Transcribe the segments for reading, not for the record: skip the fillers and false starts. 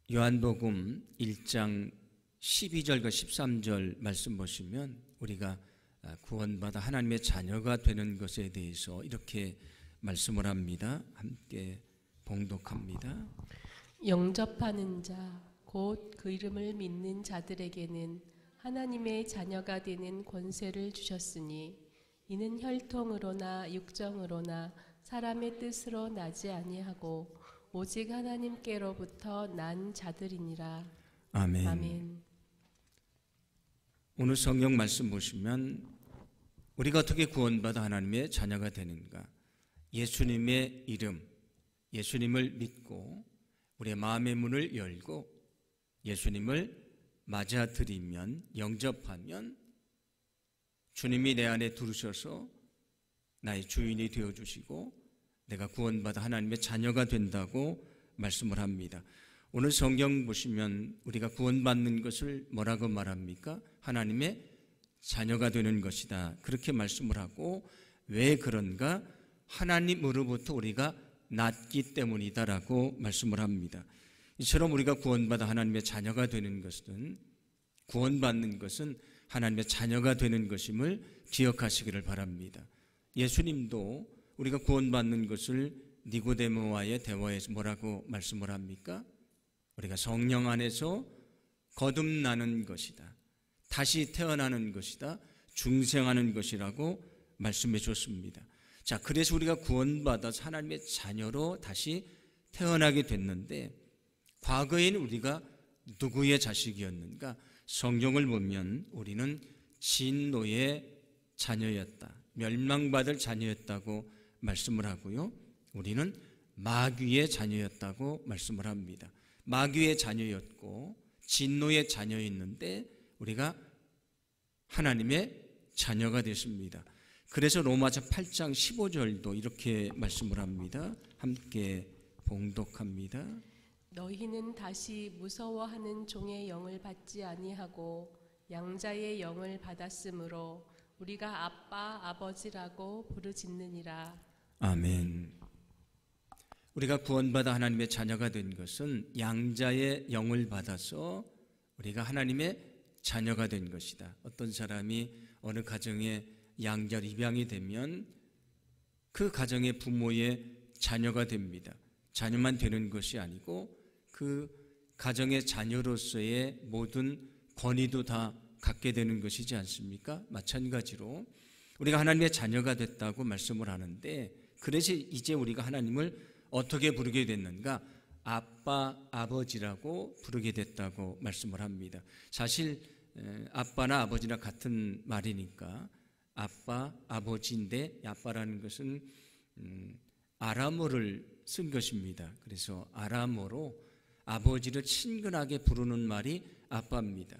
요한복음 1장 12절과 13절 말씀 보시면 우리가 구원받아 하나님의 자녀가 되는 것에 대해서 이렇게 말씀을 합니다. 함께 봉독합니다. 영접하는 자, 곧 그 이름을 믿는 자들에게는 하나님의 자녀가 되는 권세를 주셨으니 이는 혈통으로나 육정으로나 사람의 뜻으로 나지 아니하고 오직 하나님께로부터 난 자들이니라. 아멘. 아멘. 오늘 성경 말씀 보시면 우리가 어떻게 구원받아 하나님의 자녀가 되는가? 예수님의 이름, 예수님을 믿고 우리의 마음의 문을 열고 예수님을 맞아들이면, 영접하면 주님이 내 안에 들으셔서 나의 주인이 되어주시고 내가 구원받아 하나님의 자녀가 된다고 말씀을 합니다. 오늘 성경 보시면 우리가 구원받는 것을 뭐라고 말합니까? 하나님의 자녀가 되는 것이다, 그렇게 말씀을 하고, 왜 그런가? 하나님으로부터 우리가 낳기 때문이다라고 말씀을 합니다. 이처럼 우리가 구원받아 하나님의 자녀가 되는 것은, 구원받는 것은 하나님의 자녀가 되는 것임을 기억하시기를 바랍니다. 예수님도 우리가 구원받는 것을 니고데모와의 대화에서 뭐라고 말씀을 합니까? 우리가 성령 안에서 거듭나는 것이다, 다시 태어나는 것이다, 중생하는 것이라고 말씀해 줬습니다. 자, 그래서 우리가 구원받아서 하나님의 자녀로 다시 태어나게 됐는데, 과거에는 우리가 누구의 자식이었는가? 성경을 보면 우리는 진노의 자녀였다, 멸망받을 자녀였다고 말씀을 하고요, 우리는 마귀의 자녀였다고 말씀을 합니다. 마귀의 자녀였고 진노의 자녀였는데 우리가 하나님의 자녀가 됐습니다. 그래서 로마서 8장 15절도 이렇게 말씀을 합니다. 함께 봉독합니다. 너희는 다시 무서워하는 종의 영을 받지 아니하고 양자의 영을 받았으므로 우리가 아빠, 아버지라고 부르짖느니라. 아멘. 우리가 구원받아 하나님의 자녀가 된 것은 양자의 영을 받아서 우리가 하나님의 자녀가 된 것이다. 어떤 사람이 어느 가정에 양자 입양이 되면 그 가정의 부모의 자녀가 됩니다. 자녀만 되는 것이 아니고 그 가정의 자녀로서의 모든 권위도 다 갖게 되는 것이지 않습니까? 마찬가지로 우리가 하나님의 자녀가 됐다고 말씀을 하는데, 그래서 이제 우리가 하나님을 어떻게 부르게 됐는가? 아빠, 아버지라고 부르게 됐다고 말씀을 합니다. 사실 아빠나 아버지나 같은 말이니까 아빠, 아버지인데, 아빠라는 것은 아람어를 쓴 것입니다. 그래서 아람어로 아버지를 친근하게 부르는 말이 아빠입니다.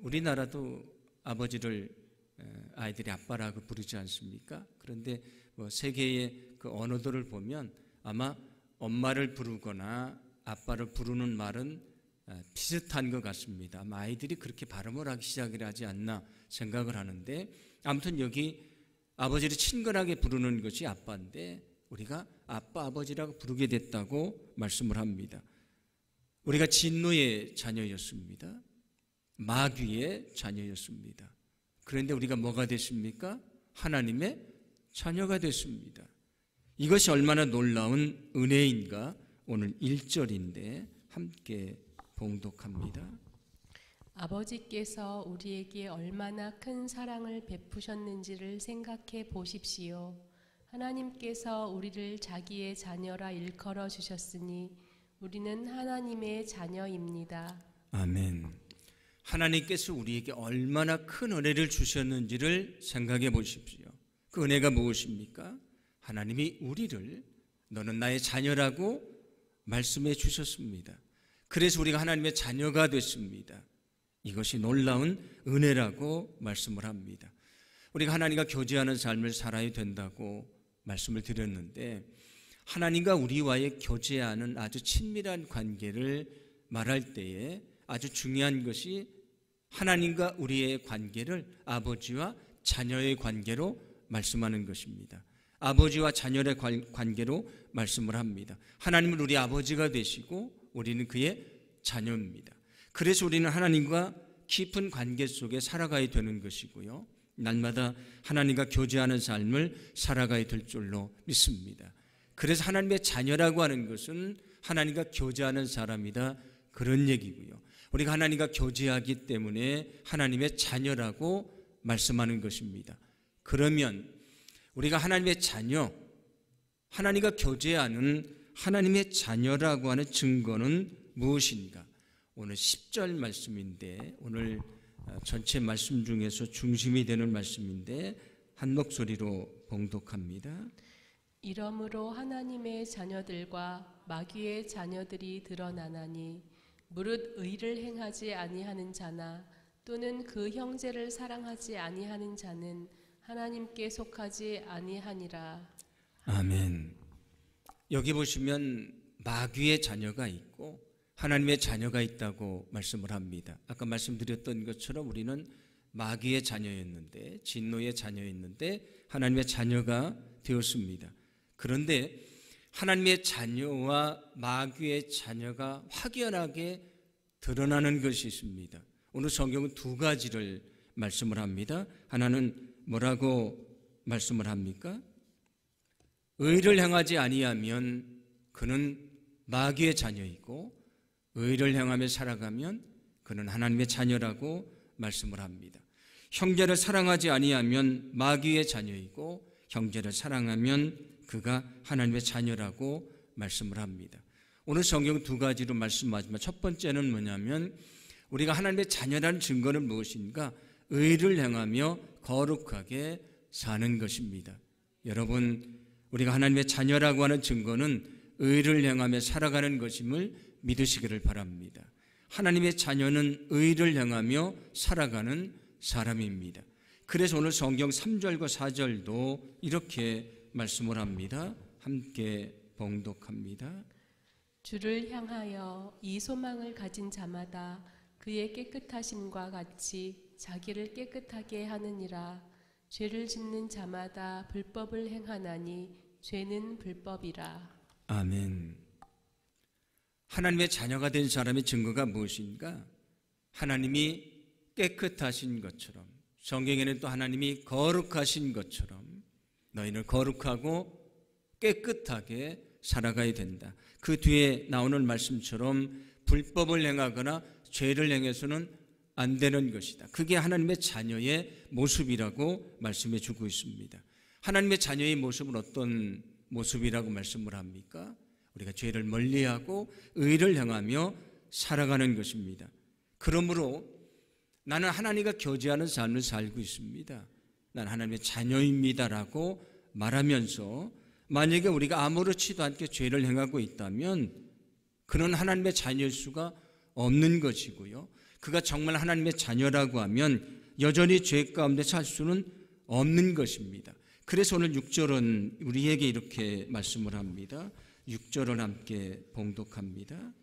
우리나라도 아버지를 아이들이 아빠라고 부르지 않습니까? 그런데 세계의 그 언어들을 보면 아마 엄마를 부르거나 아빠를 부르는 말은 비슷한 것 같습니다. 아마 아이들이 그렇게 발음을 하기 시작을 하지 않나 생각을 하는데, 아무튼 여기 아버지를 친근하게 부르는 것이 아빠인데 우리가 아빠, 아버지라고 부르게 됐다고 말씀을 합니다. 우리가 진노의 자녀였습니다. 마귀의 자녀였습니다. 그런데 우리가 뭐가 됐습니까? 하나님의 자녀가 됐습니다. 이것이 얼마나 놀라운 은혜인가? 오늘 1절인데 함께 봉독합니다. 아버지께서 우리에게 얼마나 큰 사랑을 베푸셨는지를 생각해 보십시오. 하나님께서 우리를 자기의 자녀라 일컬어 주셨으니 우리는 하나님의 자녀입니다. 아멘. 하나님께서 우리에게 얼마나 큰 은혜를 주셨는지를 생각해 보십시오. 그 은혜가 무엇입니까? 하나님이 우리를 너는 나의 자녀라고 말씀해 주셨습니다. 그래서 우리가 하나님의 자녀가 됐습니다. 이것이 놀라운 은혜라고 말씀을 합니다. 우리가 하나님과 교제하는 삶을 살아야 된다고 말씀을 드렸는데, 하나님과 우리와의 교제하는 아주 친밀한 관계를 말할 때에 아주 중요한 것이 하나님과 우리의 관계를 아버지와 자녀의 관계로 말씀하는 것입니다. 아버지와 자녀의 관계로 말씀을 합니다. 하나님은 우리 아버지가 되시고 우리는 그의 자녀입니다. 그래서 우리는 하나님과 깊은 관계 속에 살아가야 되는 것이고요. 날마다 하나님과 교제하는 삶을 살아가야 될 줄로 믿습니다. 그래서 하나님의 자녀라고 하는 것은 하나님과 교제하는 사람이다, 그런 얘기고요. 우리가 하나님과 교제하기 때문에 하나님의 자녀라고 말씀하는 것입니다. 그러면 우리가 하나님의 자녀, 하나님과 교제하는 하나님의 자녀라고 하는 증거는 무엇인가? 오늘 10절 말씀인데, 오늘 전체 말씀 중에서 중심이 되는 말씀인데 한 목소리로 봉독합니다. 이러므로 하나님의 자녀들과 마귀의 자녀들이 드러나나니 무릇 의를 행하지 아니하는 자나 또는 그 형제를 사랑하지 아니하는 자는 하나님께 속하지 아니하니라. 아멘. 여기 보시면 마귀의 자녀가 있고 하나님의 자녀가 있다고 말씀을 합니다. 아까 말씀드렸던 것처럼 우리는 마귀의 자녀였는데, 진노의 자녀였는데 하나님의 자녀가 되었습니다. 그런데 하나님의 자녀와 마귀의 자녀가 확연하게 드러나는 것이 있습니다. 오늘 성경은 두 가지를 말씀을 합니다. 하나는 뭐라고 말씀을 합니까? 의를 행하지 아니하면 그는 마귀의 자녀이고, 의를 행하며 살아가면 그는 하나님의 자녀라고 말씀을 합니다. 형제를 사랑하지 아니하면 마귀의 자녀이고, 형제를 사랑하면 그가 하나님의 자녀라고 말씀을 합니다. 오늘 성경 두 가지로 말씀하지만 첫 번째는 뭐냐면, 우리가 하나님의 자녀라는 증거는 무엇인가? 의를 행하며 거룩하게 사는 것입니다. 여러분, 우리가 하나님의 자녀라고 하는 증거는 의를 행하며 살아가는 것임을 믿으시기를 바랍니다. 하나님의 자녀는 의를 행하며 살아가는 사람입니다. 그래서 오늘 성경 3절과 4절도 이렇게 말씀을 합니다. 함께 봉독합니다. 주를 향하여 이 소망을 가진 자마다 그의 깨끗하심과 같이 자기를 깨끗하게 하느니라. 죄를 짓는 자마다 불법을 행하나니 죄는 불법이라. 아멘. 하나님의 자녀가 된 사람의 증거가 무엇인가? 하나님이 깨끗하신 것처럼, 성경에는 또 하나님이 거룩하신 것처럼 너희는 거룩하고 깨끗하게 살아가야 된다. 그 뒤에 나오는 말씀처럼 불법을 행하거나 죄를 행해서는 안 되는 것이다. 그게 하나님의 자녀의 모습이라고 말씀해 주고 있습니다. 하나님의 자녀의 모습은 어떤 모습이라고 말씀을 합니까? 우리가 죄를 멀리하고 의를 행하며 살아가는 것입니다. 그러므로 나는 하나님과 교제하는 삶을 살고 있습니다. 난 하나님의 자녀입니다라고 말하면서, 만약에 우리가 아무렇지도 않게 죄를 행하고 있다면 그는 하나님의 자녀일 수가 없는 것이고요. 그가 정말 하나님의 자녀라고 하면 여전히 죄 가운데 살 수는 없는 것입니다. 그래서 오늘 6절은 우리에게 이렇게 말씀을 합니다. 6절을 함께 봉독합니다.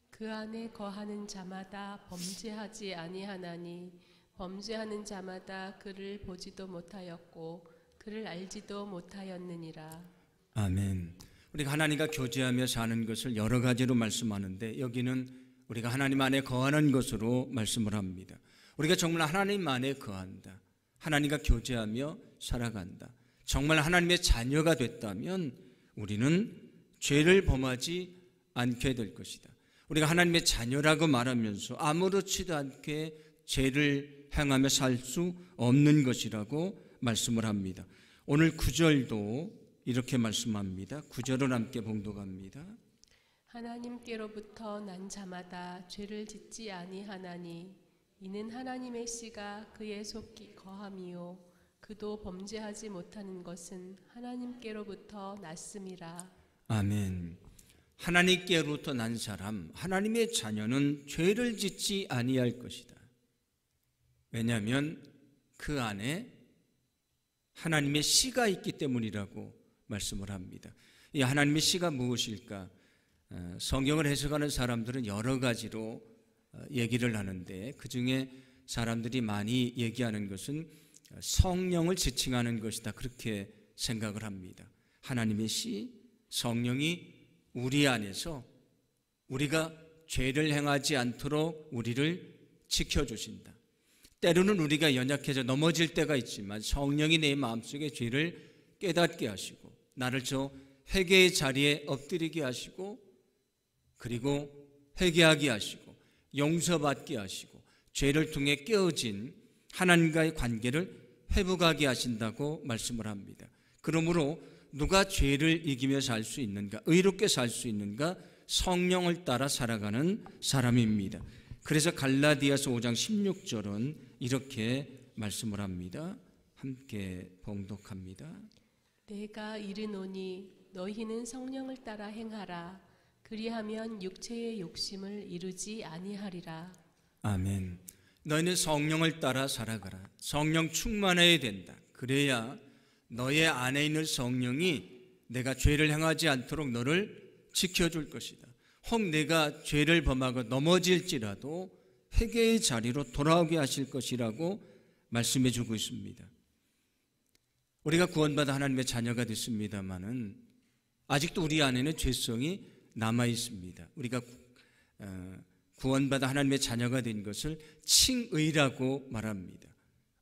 그 안에 거하는 자마다 범죄하지 아니하나니 범죄하는 자마다 그를 보지도 못하였고 그를 알지도 못하였느니라. 아멘. 우리가 하나님과 교제하며 사는 것을 여러 가지로 말씀하는데, 여기는 우리가 하나님 안에 거하는 것으로 말씀을 합니다. 우리가 정말 하나님 안에 거한다, 하나님과 교제하며 살아간다, 정말 하나님의 자녀가 됐다면 우리는 죄를 범하지 않게 될 것이다. 우리가 하나님의 자녀라고 말하면서 아무렇지도 않게 죄를 행하며 살 수 없는 것이라고 말씀을 합니다. 오늘 9절도 이렇게 말씀합니다. 9절을 함께 봉독합니다. 하나님께로부터 난 자마다 죄를 짓지 아니하나니 이는 하나님의 씨가 그의 속히 거함이요 그도 범죄하지 못하는 것은 하나님께로부터 났음이라. 아멘. 하나님께로부터 난 사람, 하나님의 자녀는 죄를 짓지 아니할 것이다. 왜냐하면 그 안에 하나님의 씨가 있기 때문이라고 말씀을 합니다. 이 하나님의 씨가 무엇일까? 성경을 해석하는 사람들은 여러 가지로 얘기를 하는데, 그 중에 사람들이 많이 얘기하는 것은 성령을 지칭하는 것이다, 그렇게 생각을 합니다. 하나님의 씨, 성령이 우리 안에서 우리가 죄를 행하지 않도록 우리를 지켜주신다. 때로는 우리가 연약해져 넘어질 때가 있지만 성령이 내 마음속에 죄를 깨닫게 하시고 나를 저 회개의 자리에 엎드리게 하시고 그리고 회개하게 하시고 용서받게 하시고 죄를 통해 깨어진 하나님과의 관계를 회복하게 하신다고 말씀을 합니다. 그러므로 누가 죄를 이기며 살 수 있는가, 의롭게 살 수 있는가? 성령을 따라 살아가는 사람입니다. 그래서 갈라디아서 5장 16절은 이렇게 말씀을 합니다. 함께 봉독합니다. 내가 이르노니 너희는 성령을 따라 행하라. 그리하면 육체의 욕심을 이루지 아니하리라. 아멘. 너희는 성령을 따라 살아가라. 성령 충만해야 된다. 그래야 너의 안에 있는 성령이 내가 죄를 행하지 않도록 너를 지켜줄 것이다. 혹 내가 죄를 범하고 넘어질지라도 회개의 자리로 돌아오게 하실 것이라고 말씀해 주고 있습니다. 우리가 구원받아 하나님의 자녀가 됐습니다마는 아직도 우리 안에는 죄성이 남아 있습니다. 우리가 구원받아 하나님의 자녀가 된 것을 칭의라고 말합니다.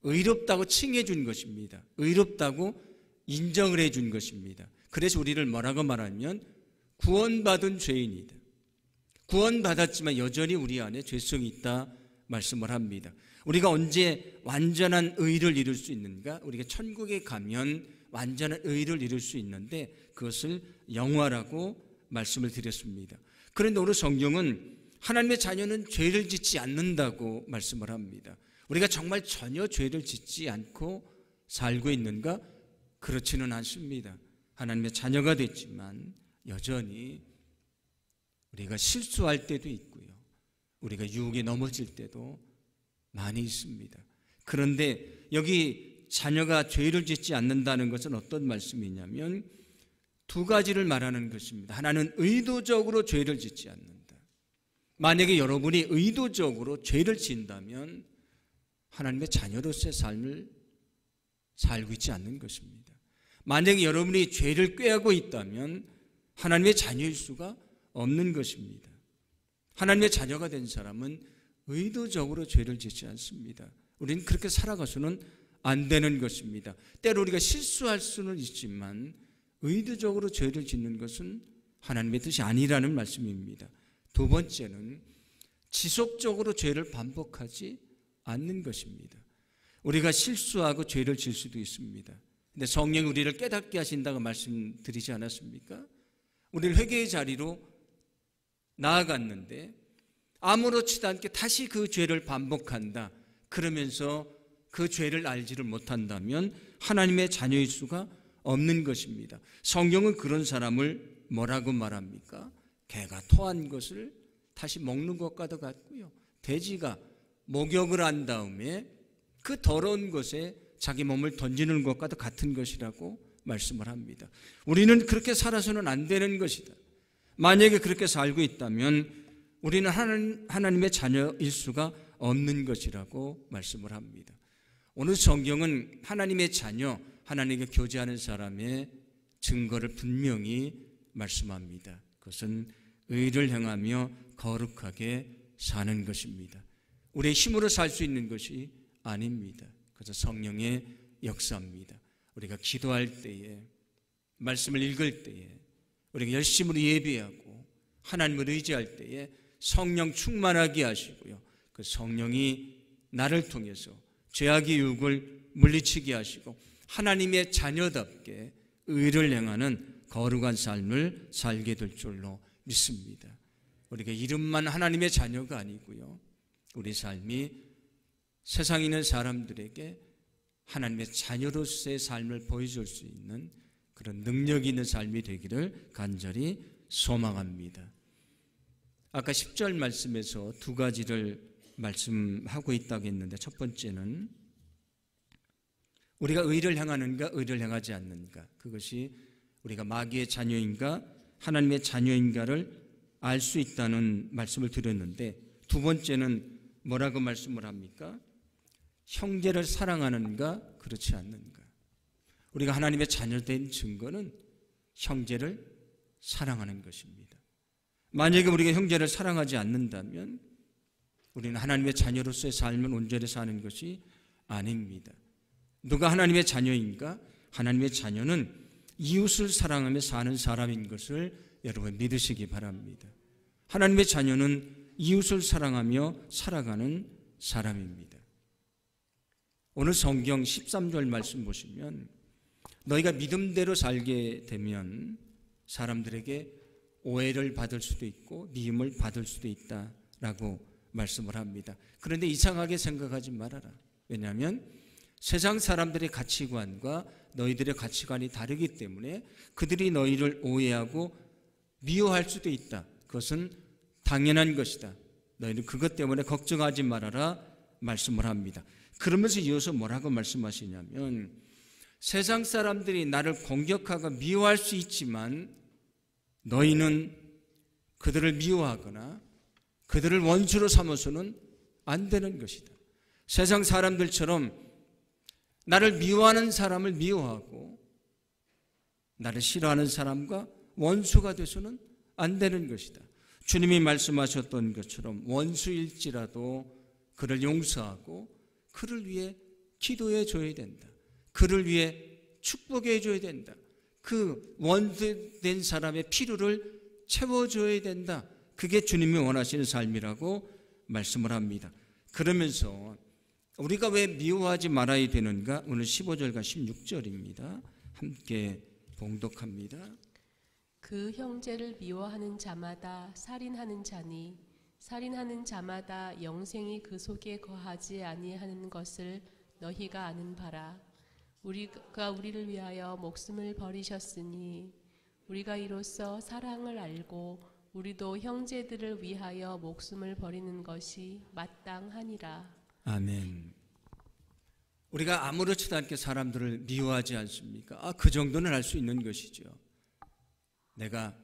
의롭다고 칭해 준 것입니다. 의롭다고 인정을 해 준 것입니다. 그래서 우리를 뭐라고 말하면 구원받은 죄인이다. 구원받았지만 여전히 우리 안에 죄성이 있다 말씀을 합니다. 우리가 언제 완전한 의를 이룰 수 있는가? 우리가 천국에 가면 완전한 의를 이룰 수 있는데 그것을 영화라고 말씀을 드렸습니다. 그런데 오늘 성경은 하나님의 자녀는 죄를 짓지 않는다고 말씀을 합니다. 우리가 정말 전혀 죄를 짓지 않고 살고 있는가? 그렇지는 않습니다. 하나님의 자녀가 됐지만 여전히 우리가 실수할 때도 있고요. 우리가 유혹에 넘어질 때도 많이 있습니다. 그런데 여기 자녀가 죄를 짓지 않는다는 것은 어떤 말씀이냐면 두 가지를 말하는 것입니다. 하나는 의도적으로 죄를 짓지 않는다. 만약에 여러분이 의도적으로 죄를 짓는다면 하나님의 자녀로서의 삶을 살고 있지 않는 것입니다. 만약에 여러분이 죄를 꾀하고 있다면 하나님의 자녀일 수가 없는 것입니다. 하나님의 자녀가 된 사람은 의도적으로 죄를 짓지 않습니다. 우리는 그렇게 살아가서는 안 되는 것입니다. 때로 우리가 실수할 수는 있지만 의도적으로 죄를 짓는 것은 하나님의 뜻이 아니라는 말씀입니다. 두 번째는 지속적으로 죄를 반복하지 않는 것입니다. 우리가 실수하고 죄를 질 수도 있습니다. 근데 성령이 우리를 깨닫게 하신다고 말씀드리지 않았습니까? 우리를 회개의 자리로 나아갔는데 아무렇지도 않게 다시 그 죄를 반복한다. 그러면서 그 죄를 알지를 못한다면 하나님의 자녀일 수가 없는 것입니다. 성경은 그런 사람을 뭐라고 말합니까? 개가 토한 것을 다시 먹는 것과도 같고요. 돼지가 목욕을 한 다음에 그 더러운 것에 자기 몸을 던지는 것과도 같은 것이라고 말씀을 합니다. 우리는 그렇게 살아서는 안 되는 것이다. 만약에 그렇게 살고 있다면 우리는 하나님의 자녀일 수가 없는 것이라고 말씀을 합니다. 오늘 성경은 하나님의 자녀, 하나님께 교제하는 사람의 증거를 분명히 말씀합니다. 그것은 의를 행하며 거룩하게 사는 것입니다. 우리의 힘으로 살 수 있는 것이 아닙니다. 그래서 성령의 역사입니다. 우리가 기도할 때에, 말씀을 읽을 때에, 우리가 열심으로 예배하고 하나님을 의지할 때에 성령 충만하게 하시고요. 그 성령이 나를 통해서 죄악의 유혹을 물리치게 하시고 하나님의 자녀답게 의를 행하는 거룩한 삶을 살게 될 줄로 믿습니다. 우리가 이름만 하나님의 자녀가 아니고요. 우리 삶이 세상에 있는 사람들에게 하나님의 자녀로서의 삶을 보여줄 수 있는 그런 능력이 있는 삶이 되기를 간절히 소망합니다. 아까 10절 말씀에서 두 가지를 말씀하고 있다고 했는데 첫 번째는 우리가 의를 행하는가 의를 행하지 않는가, 그것이 우리가 마귀의 자녀인가 하나님의 자녀인가를 알 수 있다는 말씀을 드렸는데 두 번째는 뭐라고 말씀을 합니까? 형제를 사랑하는가 그렇지 않는가. 우리가 하나님의 자녀된 증거는 형제를 사랑하는 것입니다. 만약에 우리가 형제를 사랑하지 않는다면 우리는 하나님의 자녀로서의 삶을 온전히 사는 것이 아닙니다. 누가 하나님의 자녀인가? 하나님의 자녀는 이웃을 사랑하며 사는 사람인 것을 여러분 믿으시기 바랍니다. 하나님의 자녀는 이웃을 사랑하며 살아가는 사람입니다. 오늘 성경 13절 말씀 보시면 너희가 믿음대로 살게 되면 사람들에게 오해를 받을 수도 있고 미움을 받을 수도 있다라고 말씀을 합니다. 그런데 이상하게 생각하지 말아라. 왜냐하면 세상 사람들의 가치관과 너희들의 가치관이 다르기 때문에 그들이 너희를 오해하고 미워할 수도 있다. 그것은 당연한 것이다. 너희는 그것 때문에 걱정하지 말아라 말씀을 합니다. 그러면서 이어서 뭐라고 말씀하시냐면 세상 사람들이 나를 공격하고 미워할 수 있지만 너희는 그들을 미워하거나 그들을 원수로 삼아서는 안 되는 것이다. 세상 사람들처럼 나를 미워하는 사람을 미워하고 나를 싫어하는 사람과 원수가 돼서는 안 되는 것이다. 주님이 말씀하셨던 것처럼 원수일지라도 그를 용서하고 그를 위해 기도해 줘야 된다. 그를 위해 축복해 줘야 된다. 그 원수된 사람의 필요를 채워줘야 된다. 그게 주님이 원하시는 삶이라고 말씀을 합니다. 그러면서 우리가 왜 미워하지 말아야 되는가? 오늘 15절과 16절입니다. 함께 봉독합니다. 그 형제를 미워하는 자마다 살인하는 자니 살인하는 자마다 영생이 그 속에 거하지 아니하는 것을 너희가 아는 바라. 우리가 우리를 위하여 목숨을 버리셨으니 우리가 이로써 사랑을 알고 우리도 형제들을 위하여 목숨을 버리는 것이 마땅하니라. 아멘. 우리가 아무렇지도 않게 사람들을 미워하지 않습니까? 그 정도는 할 수 있는 것이죠. 내가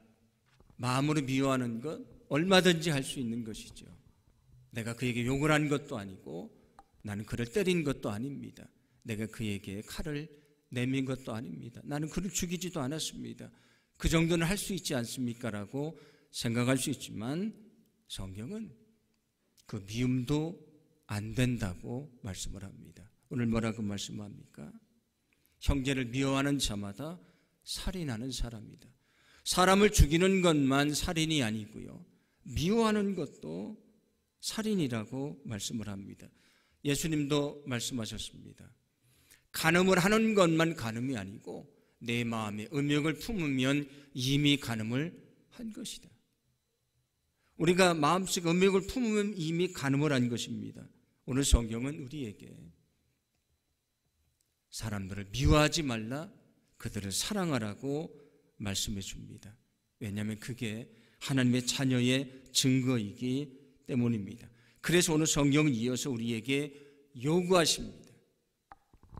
마음으로 미워하는 것 얼마든지 할 수 있는 것이죠. 내가 그에게 욕을 한 것도 아니고 나는 그를 때린 것도 아닙니다. 내가 그에게 칼을 내민 것도 아닙니다. 나는 그를 죽이지도 않았습니다. 그 정도는 할 수 있지 않습니까? 라고 생각할 수 있지만 성경은 그 미움도 안 된다고 말씀을 합니다. 오늘 뭐라고 말씀합니까? 형제를 미워하는 자마다 살인하는 사람이다. 사람을 죽이는 것만 살인이 아니고요. 미워하는 것도 살인이라고 말씀을 합니다. 예수님도 말씀하셨습니다. 간음을 하는 것만 간음이 아니고 내 마음에 음욕을 품으면 이미 간음을 한 것이다. 우리가 마음속에 음욕을 품으면 이미 간음을 한 것입니다. 오늘 성경은 우리에게 사람들을 미워하지 말라, 그들을 사랑하라고 말씀해 줍니다. 왜냐하면 그게 하나님의 자녀의 증거이기 때문입니다. 그래서 오늘 성경은 이어서 우리에게 요구하십니다.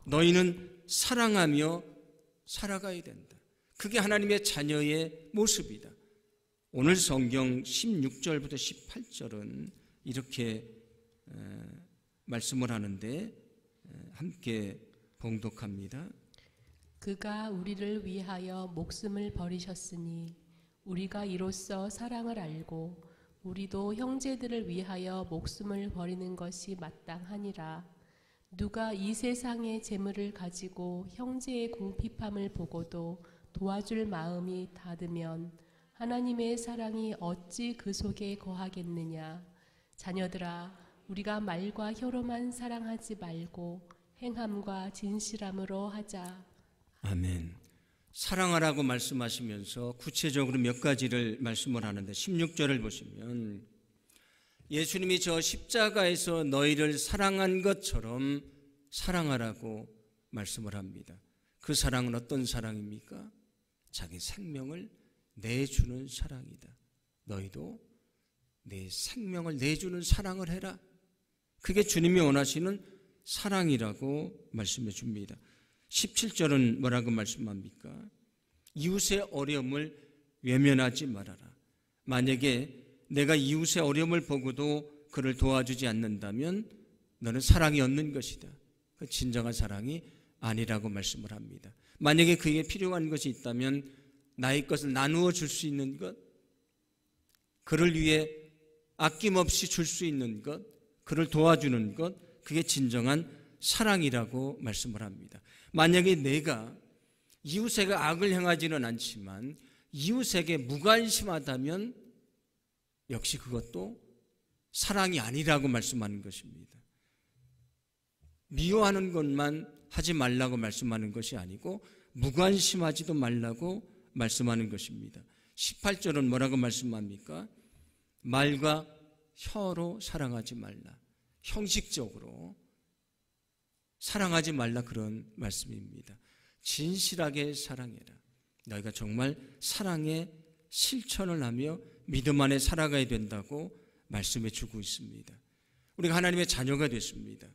너희는 사랑하며 살아가야 된다. 그게 하나님의 자녀의 모습이다. 오늘 성경 16절부터 18절은 이렇게 말씀을 하는데 함께 봉독합니다. 그가 우리를 위하여 목숨을 버리셨으니 우리가 이로써 사랑을 알고 우리도 형제들을 위하여 목숨을 버리는 것이 마땅하니라. 누가 이 세상의 재물을 가지고 형제의 궁핍함을 보고도 도와줄 마음이 닫으면 하나님의 사랑이 어찌 그 속에 거하겠느냐. 자녀들아, 우리가 말과 혀로만 사랑하지 말고 행함과 진실함으로 하자. 아멘. 사랑하라고 말씀하시면서 구체적으로 몇 가지를 말씀을 하는데 16절을 보시면 예수님이 저 십자가에서 너희를 사랑한 것처럼 사랑하라고 말씀을 합니다. 그 사랑은 어떤 사랑입니까? 자기 생명을 내주는 사랑이다. 너희도 내 생명을 내주는 사랑을 해라. 그게 주님이 원하시는 사랑이라고 말씀해 줍니다. 17절은 뭐라고 말씀합니까? 이웃의 어려움을 외면하지 말아라. 만약에 내가 이웃의 어려움을 보고도 그를 도와주지 않는다면 너는 사랑이 없는 것이다. 그 진정한 사랑이 아니라고 말씀을 합니다. 만약에 그에게 필요한 것이 있다면 나의 것을 나누어 줄 수 있는 것, 그를 위해 아낌없이 줄 수 있는 것, 그를 도와주는 것, 그게 진정한 사랑이라고 말씀을 합니다. 만약에 내가 이웃에게 악을 행하지는 않지만 이웃에게 무관심하다면 역시 그것도 사랑이 아니라고 말씀하는 것입니다. 미워하는 것만 하지 말라고 말씀하는 것이 아니고 무관심하지도 말라고 말씀하는 것입니다. 18절은 뭐라고 말씀합니까? 말과 혀로 사랑하지 말라. 형식적으로 사랑하지 말라, 그런 말씀입니다. 진실하게 사랑해라. 너희가 정말 사랑의 실천을 하며 믿음 안에 살아가야 된다고 말씀해 주고 있습니다. 우리가 하나님의 자녀가 됐습니다.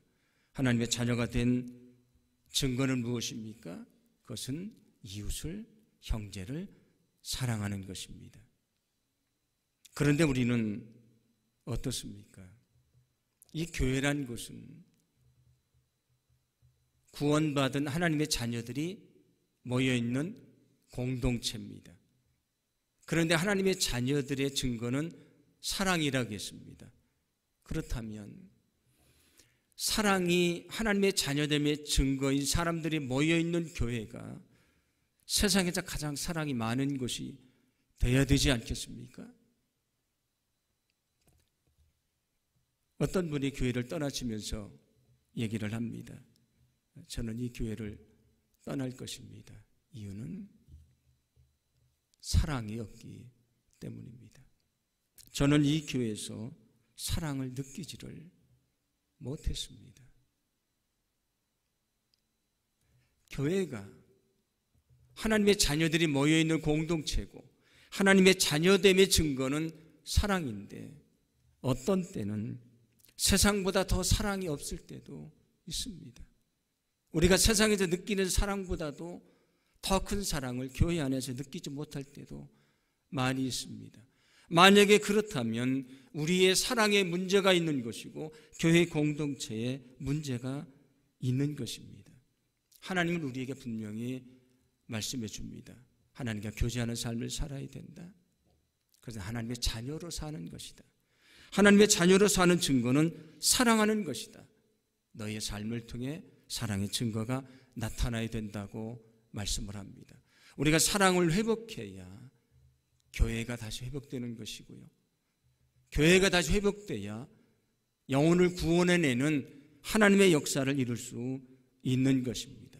하나님의 자녀가 된 증거는 무엇입니까? 그것은 이웃을, 형제를 사랑하는 것입니다. 그런데 우리는 어떻습니까? 이 교회란 곳은 구원받은 하나님의 자녀들이 모여있는 공동체입니다. 그런데 하나님의 자녀들의 증거는 사랑이라고 했습니다. 그렇다면 사랑이 하나님의 자녀됨의 증거인 사람들이 모여있는 교회가 세상에서 가장 사랑이 많은 곳이 되어야 되지 않겠습니까? 어떤 분이 교회를 떠나시면서 얘기를 합니다. 저는 이 교회를 떠날 것입니다. 이유는 사랑이 없기 때문입니다. 저는 이 교회에서 사랑을 느끼지를 못했습니다. 교회가 하나님의 자녀들이 모여있는 공동체고 하나님의 자녀됨의 증거는 사랑인데 어떤 때는 세상보다 더 사랑이 없을 때도 있습니다. 우리가 세상에서 느끼는 사랑보다도 더 큰 사랑을 교회 안에서 느끼지 못할 때도 많이 있습니다. 만약에 그렇다면 우리의 사랑에 문제가 있는 것이고 교회 공동체에 문제가 있는 것입니다. 하나님은 우리에게 분명히 말씀해 줍니다. 하나님과 교제하는 삶을 살아야 된다. 그래서 하나님의 자녀로 사는 것이다. 하나님의 자녀로 사는 증거는 사랑하는 것이다. 너희의 삶을 통해 사랑의 증거가 나타나야 된다고 말씀을 합니다. 우리가 사랑을 회복해야 교회가 다시 회복되는 것이고요. 교회가 다시 회복돼야 영혼을 구원해내는 하나님의 역사를 이룰 수 있는 것입니다.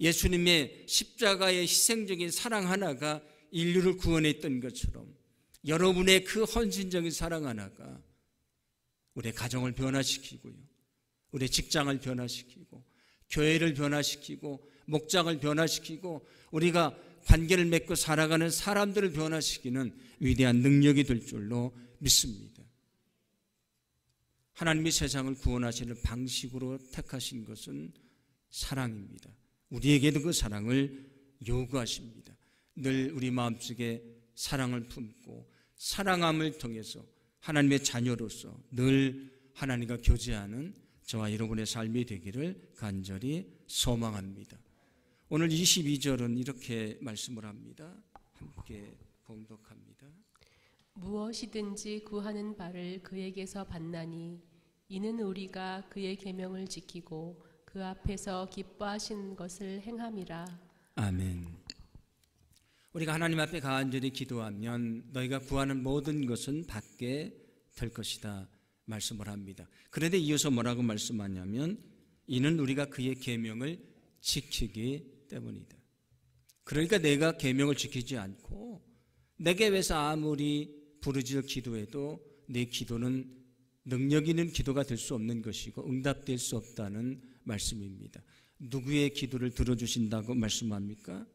예수님의 십자가의 희생적인 사랑 하나가 인류를 구원했던 것처럼 여러분의 그 헌신적인 사랑 하나가 우리의 가정을 변화시키고요, 우리의 직장을 변화시키고 교회를 변화시키고 목장을 변화시키고 우리가 관계를 맺고 살아가는 사람들을 변화시키는 위대한 능력이 될 줄로 믿습니다. 하나님이 세상을 구원하시는 방식으로 택하신 것은 사랑입니다. 우리에게도 그 사랑을 요구하십니다. 늘 우리 마음속에 사랑을 품고 사랑함을 통해서 하나님의 자녀로서 늘 하나님과 교제하는 저와 여러분의 삶이 되기를 간절히 소망합니다. 오늘 22절은 이렇게 말씀을 합니다. 함께 봉독합니다. 무엇이든지 구하는 바를 그에게서 받나니 이는 우리가 그의 계명을 지키고 그 앞에서 기뻐하신 것을 행함이라. 아멘. 우리가 하나님 앞에 간절히 기도하면 너희가 구하는 모든 것은 받게 될 것이다 말씀을 합니다. 그런데 이어서 뭐라고 말씀하냐면 이는 우리가 그의 계명을 지키기 때문이다. 그러니까 내가 계명을 지키지 않고 내게 위해서 아무리 부르짖어 기도해도 내 기도는 능력 있는 기도가 될 수 없는 것이고 응답될 수 없다는 말씀입니다. 누구의 기도를 들어주신다고 말씀합니까?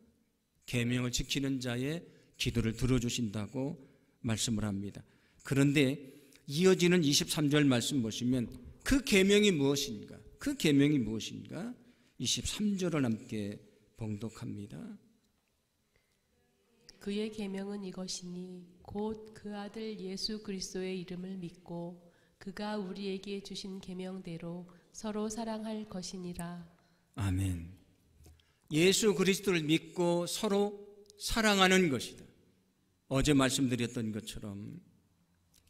계명을 지키는 자의 기도를 들어주신다고 말씀을 합니다. 그런데 이어지는 23절 말씀 보시면 그 계명이 무엇인가? 그 계명이 무엇인가? 23절을 함께 봉독합니다. 그의 계명은 이것이니 곧 그 아들 예수 그리스도의 이름을 믿고 그가 우리에게 주신 계명대로 서로 사랑할 것이니라. 아멘. 예수 그리스도를 믿고 서로 사랑하는 것이다. 어제 말씀드렸던 것처럼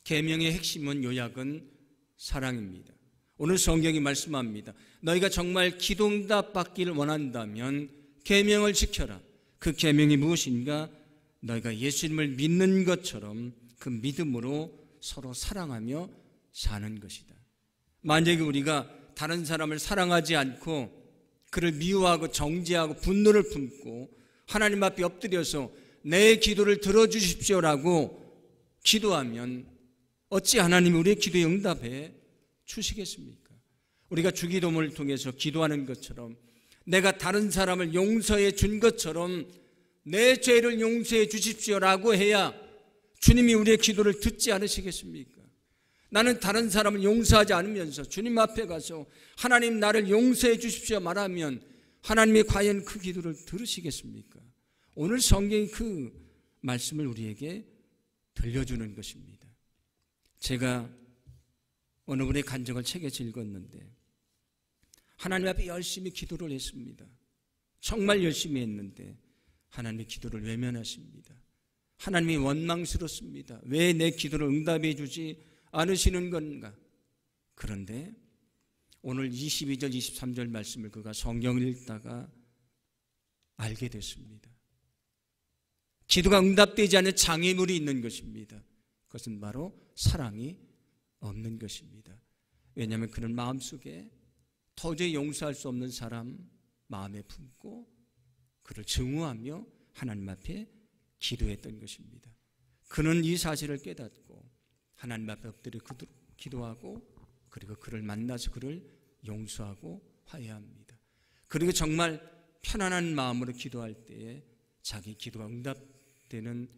계명의 핵심은 요약은 사랑입니다. 오늘 성경이 말씀합니다. 너희가 정말 기도응답 받기를 원한다면 계명을 지켜라. 그 계명이 무엇인가? 너희가 예수님을 믿는 것처럼 그 믿음으로 서로 사랑하며 사는 것이다. 만약에 우리가 다른 사람을 사랑하지 않고 그를 미워하고 정죄하고 분노를 품고 하나님 앞에 엎드려서 내 기도를 들어주십시오라고 기도하면 어찌 하나님이 우리의 기도에 응답해 주시겠습니까? 우리가 주기도문을 통해서 기도하는 것처럼 내가 다른 사람을 용서해 준 것처럼 내 죄를 용서해 주십시오라고 해야 주님이 우리의 기도를 듣지 않으시겠습니까? 나는 다른 사람을 용서하지 않으면서 주님 앞에 가서 하나님 나를 용서해 주십시오 말하면 하나님이 과연 그 기도를 들으시겠습니까? 오늘 성경이 그 말씀을 우리에게 들려주는 것입니다. 제가 어느 분의 간증을 책에서 읽었는데 하나님 앞에 열심히 기도를 했습니다. 정말 열심히 했는데 하나님의 기도를 외면하십니다. 하나님이 원망스럽습니다. 왜 내 기도를 응답해 주지 않으시는 건가? 그런데 오늘 22절 23절 말씀을 그가 성경을 읽다가 알게 됐습니다. 기도가 응답되지 않는 장애물이 있는 것입니다. 그것은 바로 사랑이 없는 것입니다. 왜냐하면 그는 마음속에 도저히 용서할 수 없는 사람 마음에 품고 그를 증오하며 하나님 앞에 기도했던 것입니다. 그는 이 사실을 깨닫고 하나님 앞에 엎드려 기도하고 그리고 그를 만나서 그를 용서하고 화해합니다. 그리고 정말 편안한 마음으로 기도할 때에 자기 기도가 응답되는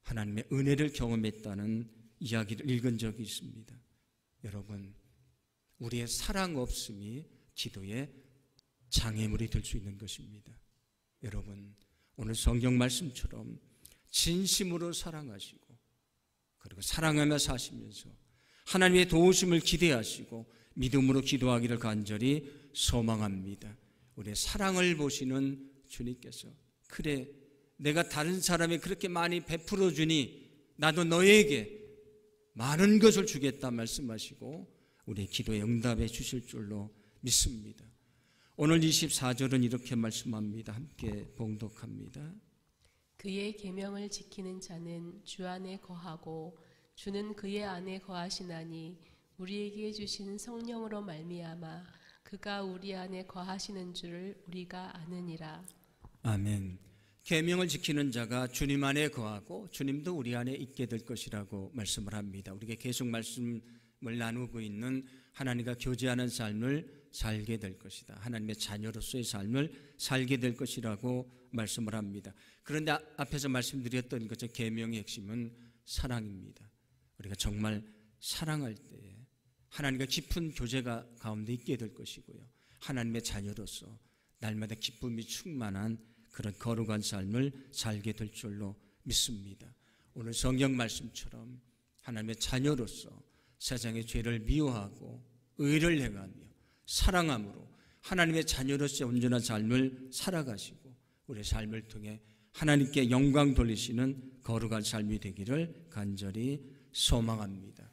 하나님의 은혜를 경험했다는 이야기를 읽은 적이 있습니다. 여러분, 우리의 사랑 없음이 기도의 장애물이 될 수 있는 것입니다. 여러분, 오늘 성경 말씀처럼 진심으로 사랑하시고 그리고 사랑하며 사시면서 하나님의 도우심을 기대하시고 믿음으로 기도하기를 간절히 소망합니다. 우리의 사랑을 보시는 주님께서 그래 내가 다른 사람에 그렇게 많이 베풀어 주니 나도 너에게 많은 것을 주겠다 말씀하시고 우리의 기도에 응답해 주실 줄로 믿습니다. 오늘 24절은 이렇게 말씀합니다. 함께 봉독합니다. 그의 계명을 지키는 자는 주 안에 거하고 주는 그의 안에 거하시나니 우리에게 주신 성령으로 말미암아 그가 우리 안에 거하시는 줄을 우리가 아느니라. 아멘. 계명을 지키는 자가 주님 안에 거하고 주님도 우리 안에 있게 될 것이라고 말씀을 합니다. 우리가 계속 말씀을 나누고 있는 하나님과 교제하는 삶을 살게 될 것이다. 하나님의 자녀로서의 삶을 살게 될 것이라고 말씀을 합니다. 그런데 앞에서 말씀드렸던 것처럼 계명의 핵심은 사랑입니다. 우리가 정말 사랑할 때에 하나님과 깊은 교제가 가운데 있게 될 것이고요. 하나님의 자녀로서 날마다 기쁨이 충만한 그런 거룩한 삶을 살게 될 줄로 믿습니다. 오늘 성경 말씀처럼 하나님의 자녀로서 세상의 죄를 미워하고 의를 행하며 사랑함으로 하나님의 자녀로서의 온전한 삶을 살아가시고 우리의 삶을 통해 하나님께 영광 돌리시는 거룩한 삶이 되기를 간절히 소망합니다.